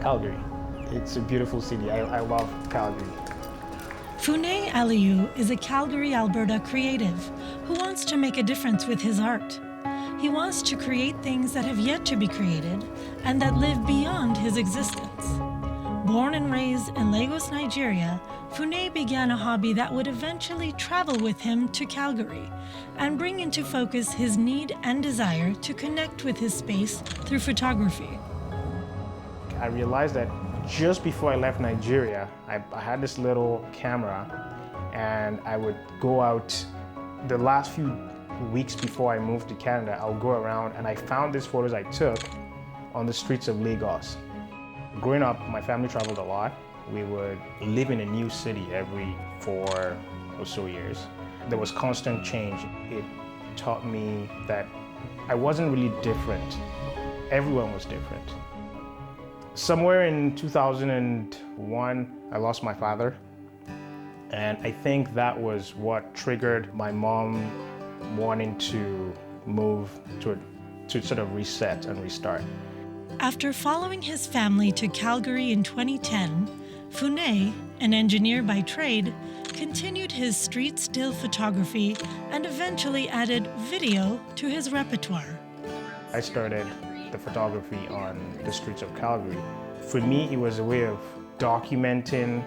Calgary. It's a beautiful city. I love Calgary. Funeh Aliu is a Calgary, Alberta creative who wants to make a difference with his art. He wants to create things that have yet to be created and that live beyond his existence. Born and raised in Lagos, Nigeria, Funeh began a hobby that would eventually travel with him to Calgary and bring into focus his need and desire to connect with his space through photography. I realized that just before I left Nigeria, I had this little camera, and I would go out the last few weeks before I moved to Canada. I'll go around, and I found these photos I took on the streets of Lagos. Growing up, my family traveled a lot. We would live in a new city every 4 or so years. There was constant change. It taught me that I wasn't really different. Everyone was different. Somewhere in 2001, I lost my father. And I think that was what triggered my mom wanting to move to sort of reset and restart. After following his family to Calgary in 2010, Funeh, an engineer by trade, continued his street still photography and eventually added video to his repertoire. I started the photography on the streets of Calgary. For me, it was a way of documenting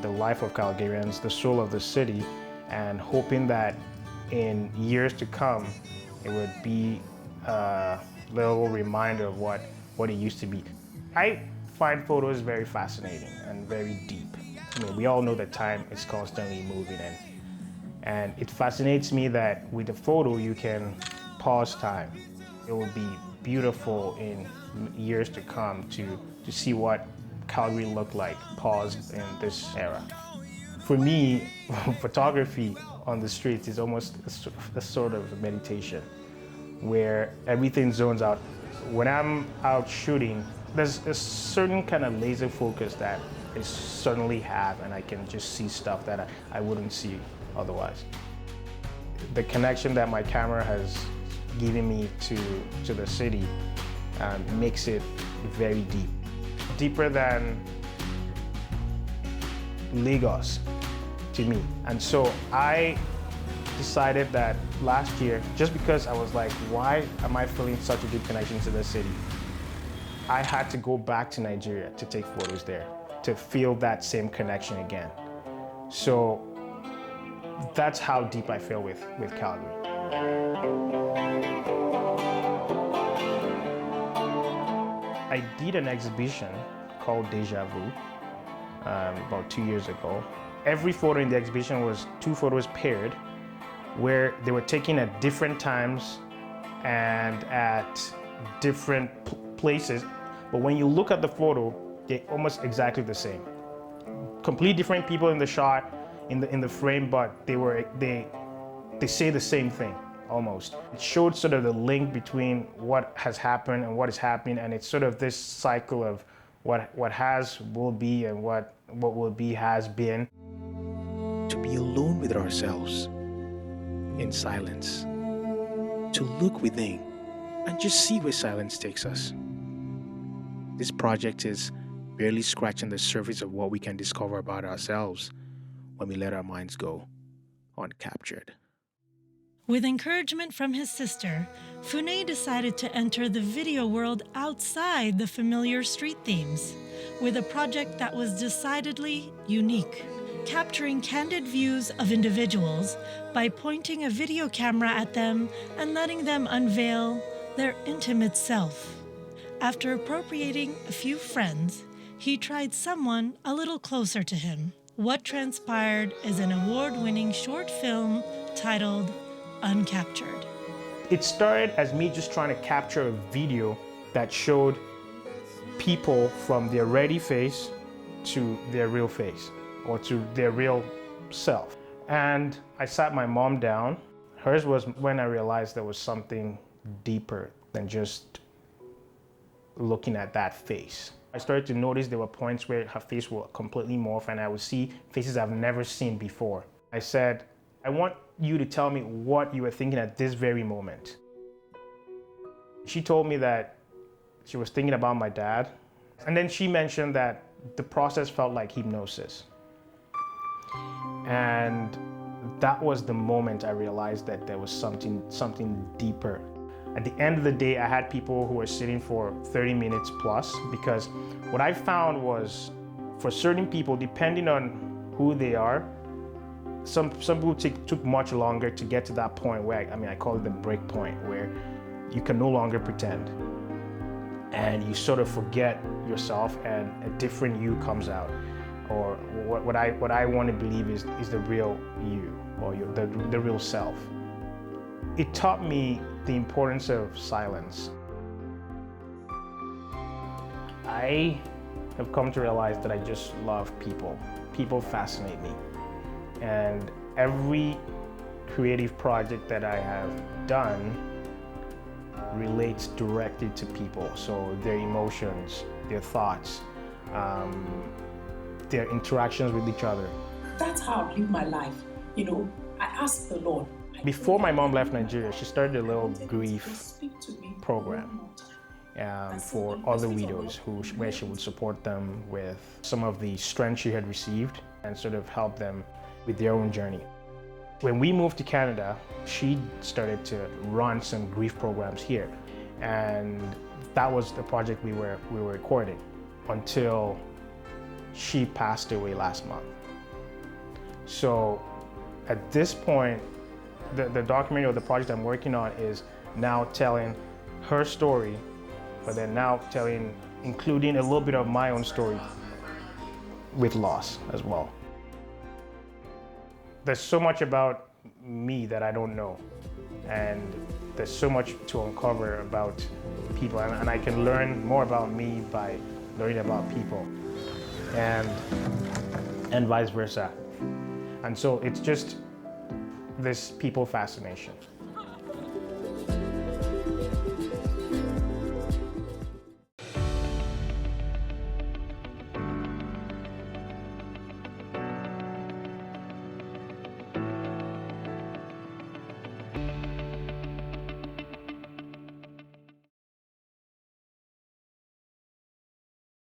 the life of Calgarians, the soul of the city, and hoping that in years to come, it would be a little reminder of what it used to be. I find photos very fascinating and very deep. I mean, we all know that time is constantly moving, and it fascinates me that with a photo you can pause time. It would be beautiful in years to come to see what Calgary looked like paused in this era. For me, photography on the streets is almost a sort of meditation where everything zones out. When I'm out shooting, there's a certain kind of laser focus that I certainly have, and I can just see stuff that I wouldn't see otherwise. The connection that my camera has given me to the city makes it very deep. Deeper than Lagos to me. And so I decided that last year, just because I was like, why am I feeling such a deep connection to the city? I had to go back to Nigeria to take photos there, to feel that same connection again. So that's how deep I feel with Calgary. I did an exhibition called Deja Vu about 2 years ago. Every photo in the exhibition was 2 photos paired, where they were taken at different times and at different places. But when you look at the photo, they're almost exactly the same. Complete different people in the shot, in the frame, but they say the same thing. Almost. It showed sort of the link between what has happened and what is happening, and it's sort of this cycle of what has will be and what will be has been. To be alone with ourselves in silence, to look within and just see where silence takes us. This project is barely scratching the surface of what we can discover about ourselves when we let our minds go uncaptured. With encouragement from his sister, Funeh decided to enter the video world outside the familiar street themes, with a project that was decidedly unique, capturing candid views of individuals by pointing a video camera at them and letting them unveil their intimate self. After appropriating a few friends, he tried someone a little closer to him. What transpired is an award-winning short film titled Uncaptured. It started as me just trying to capture a video that showed people from their ready face to their real face, or to their real self. And I sat my mom down. Hers was when I realized there was something deeper than just looking at that face. I started to notice there were points where her face would completely morph, and I would see faces I've never seen before. I said, I want you to tell me what you were thinking at this very moment. She told me that she was thinking about my dad, And then she mentioned that the process felt like hypnosis. And that was the moment I realized that there was something deeper. At the end of the day, I had people who were sitting for 30 minutes plus, because what I found was, for certain people, depending on who they are, some people took much longer to get to that point where, I call it the break point, where you can no longer pretend. And you sort of forget yourself and a different you comes out. Or what I want to believe is the real you, or the real self. It taught me the importance of silence. I have come to realize that I just love people. People fascinate me. And every creative project that I have done relates directly to people. So their emotions, their thoughts, their interactions with each other. That's how I live my life. I ask the Lord. Before my mom left Nigeria, she started a little grief program for other widows where she would support them with some of the strength she had received and sort of help them with their own journey. When we moved to Canada, she started to run some grief programs here. And that was the project we were recording until she passed away last month. So at this point, the documentary or the project I'm working on is now telling her story, but then now including a little bit of my own story with loss as well. There's so much about me that I don't know, and there's so much to uncover about people, and I can learn more about me by learning about people, and vice versa. And so it's just this people fascination.